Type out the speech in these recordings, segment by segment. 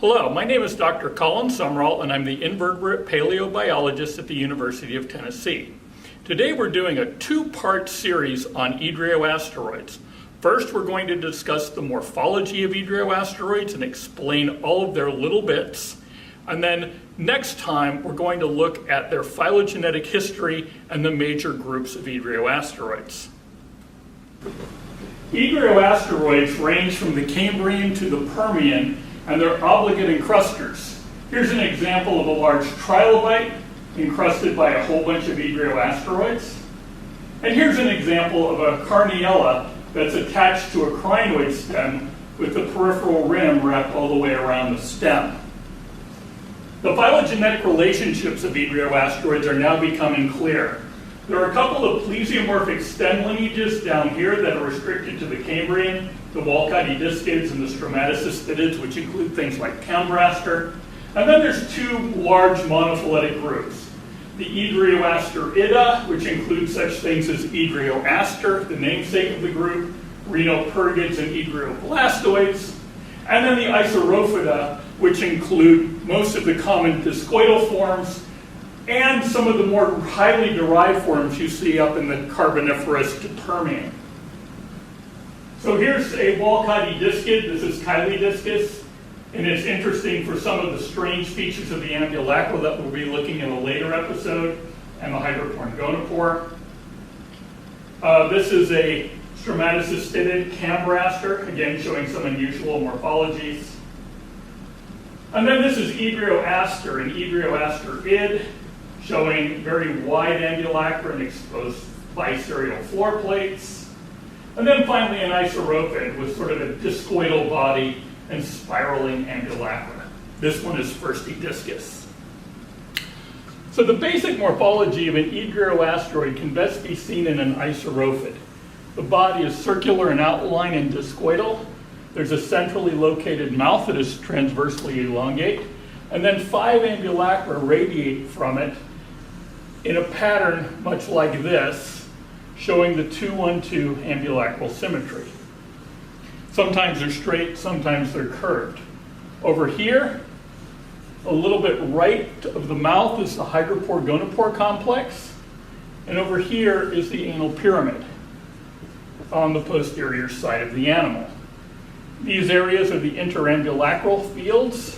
Hello, my name is Dr. Colin Sumrall, and I'm the invertebrate paleobiologist at the University of Tennessee. Today we're doing a two-part series on Edrioasteroids. First, we're going to discuss the morphology of Edrioasteroids and explain all of their little bits. And then next time, we're going to look at their phylogenetic history and the major groups of Edrioasteroids. Edrioasteroids range from the Cambrian to the Permian, and they're obligate encrusters. Here's an example of a large trilobite encrusted by a whole bunch of Edrioasteroids. And here's an example of a Carniella that's attached to a crinoid stem with the peripheral rim wrapped all the way around the stem. The phylogenetic relationships of Edrioasteroids are now becoming clear. There are a couple of plesiomorphic stem lineages down here that are restricted to the Cambrian, the Walcotidiscids and the Stromatocysthidids, which include things like Cambraster. And then there's two large monophyletic groups. The Edrioasterida, which includes such things as Edrioaster, the namesake of the group, Rhinopurgids and Edrioblastoids. And then the Isorophyta, which include most of the common discoidal forms and some of the more highly derived forms you see up in the Carboniferous to Permian. So here's a Walcotidiscid. This is Chilidiscus, and it's interesting for some of the strange features of the ambulacra that we'll be looking at in a later episode, and the hydroporn gonopore. This is a Stromatocystidid Cambraster, again showing some unusual morphologies. And then this is Edrioaster and Edrioasterid, showing very wide ambulacra and exposed biserial floor plates. And then finally an Isoropid with sort of a discoidal body and spiraling ambulacra. This one is Firstidiscus. So the basic morphology of an Edrioasteroid can best be seen in an Isoropid. The body is circular in outline and discoidal. There's a centrally located mouth that is transversely elongate, and then 5 ambulacra radiate from it in a pattern much like this, showing the 2-1-2 ambulacral symmetry. Sometimes they're straight, sometimes they're curved. Over here, a little bit right of the mouth is the hydropore gonopore complex, and over here is the anal pyramid on the posterior side of the animal. These areas are the interambulacral fields.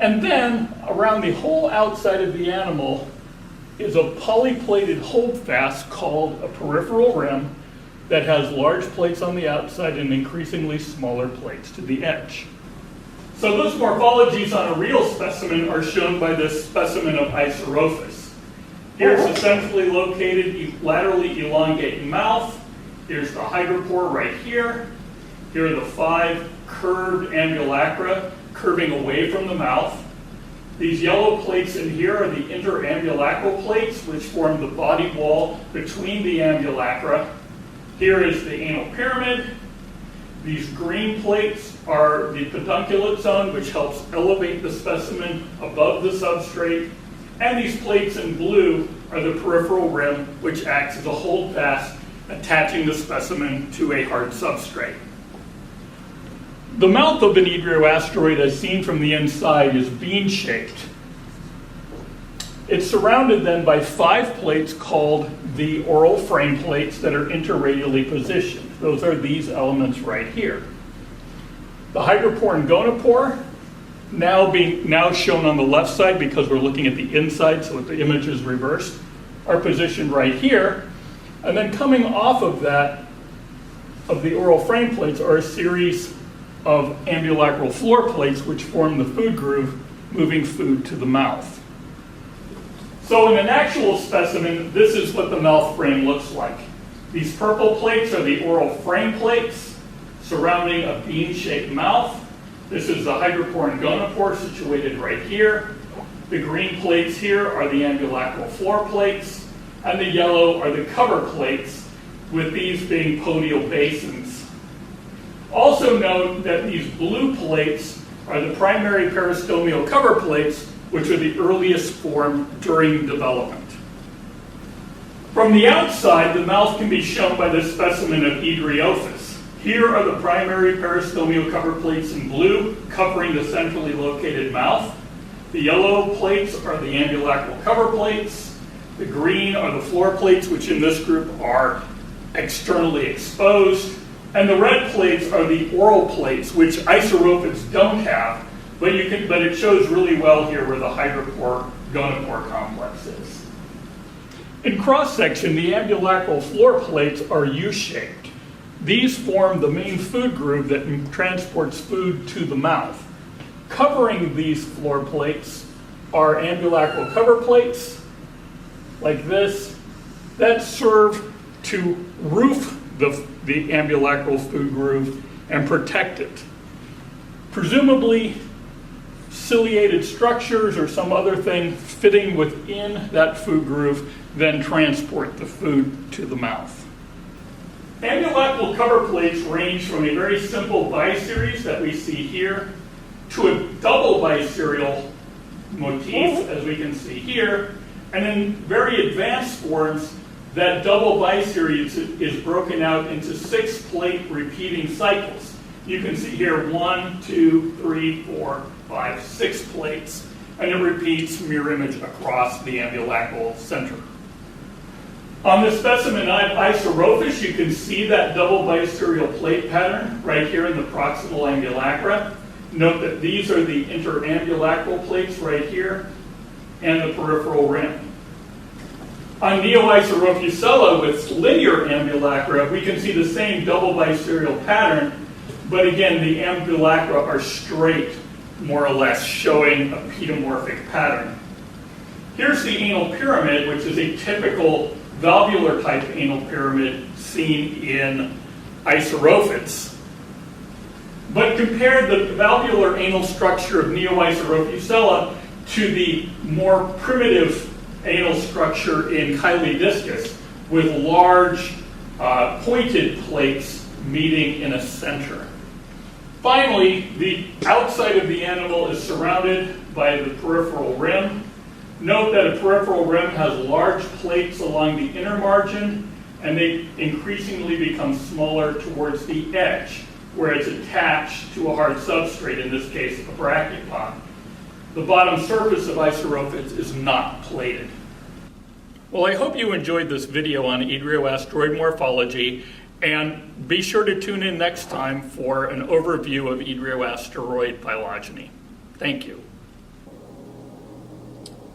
And then around the whole outside of the animal is a polyplated holdfast called a peripheral rim that has large plates on the outside and increasingly smaller plates to the edge. So those morphologies on a real specimen are shown by this specimen of Isorophus. Here's the centrally located, laterally elongate mouth. Here's the hydropore right here. Here are the 5 curved ambulacra curving away from the mouth. These yellow plates in here are the interambulacral plates, which form the body wall between the ambulacra. Here is the anal pyramid. These green plates are the pedunculate zone, which helps elevate the specimen above the substrate. And these plates in blue are the peripheral rim, which acts as a holdfast, attaching the specimen to a hard substrate. The mouth of an Edrioasteroid, as seen from the inside, is bean-shaped. It's surrounded then by 5 plates called the oral frame plates that are interradially positioned. Those are these elements right here. The hydropore and gonopore, now shown on the left side because we're looking at the inside, so the image is reversed, are positioned right here. And then coming off of that, of the oral frame plates, are a series of ambulacral floor plates which form the food groove, moving food to the mouth. So in an actual specimen, this is what the mouth frame looks like. These purple plates are the oral frame plates surrounding a bean-shaped mouth. This is the hydropore and gonopore situated right here. The green plates here are the ambulacral floor plates, and the yellow are the cover plates, with these being podial basins. Also note that these blue plates are the primary peristomial cover plates, which are the earliest formed during development. From the outside, the mouth can be shown by this specimen of Edriophis. Here are the primary peristomial cover plates in blue, covering the centrally located mouth. The yellow plates are the ambulacral cover plates. The green are the floor plates, which in this group are externally exposed. And the red plates are the oral plates, which Isoprophids don't have, but it shows really well here where the hydropore gonopore complex is. In cross-section, the ambulacral floor plates are U-shaped. These form the main food groove that transports food to the mouth. Covering these floor plates are ambulacral cover plates, like this, that serve to roof the ambulacral food groove and protect it. Presumably, ciliated structures or some other thing fitting within that food groove then transport the food to the mouth. Ambulacral cover plates range from a very simple biseries that we see here to a double biserial motif, as we can see here, and in very advanced forms, that double biseries is broken out into 6 plate repeating cycles. You can see here 1, 2, 3, 4, 5, 6 plates, and it repeats mirror image across the ambulacral center. On this specimen Isoprophyus, you can see that double biserial plate pattern right here in the proximal ambulacra. Note that these are the interambulacral plates right here and the peripheral rim. On Neo-Isoprophyucella with linear ambulacra, we can see the same double biserial pattern, but again, the ambulacra are straight, more or less, showing a pedomorphic pattern. Here's the anal pyramid, which is a typical valvular type anal pyramid seen in Isoprophids. But compare the valvular anal structure of Neo-Isoprophyucella to the more primitive anal structure in Chilodiscus with large pointed plates meeting in a center. Finally, the outside of the animal is surrounded by the peripheral rim. Note that a peripheral rim has large plates along the inner margin, and they increasingly become smaller towards the edge, where it's attached to a hard substrate, in this case, a brachiopod. The bottom surface of Isoprophids is not plated. Well, I hope you enjoyed this video on Edrioasteroid morphology, and be sure to tune in next time for an overview of Edrioasteroid phylogeny. Thank you.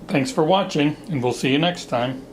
Thanks for watching, and we'll see you next time.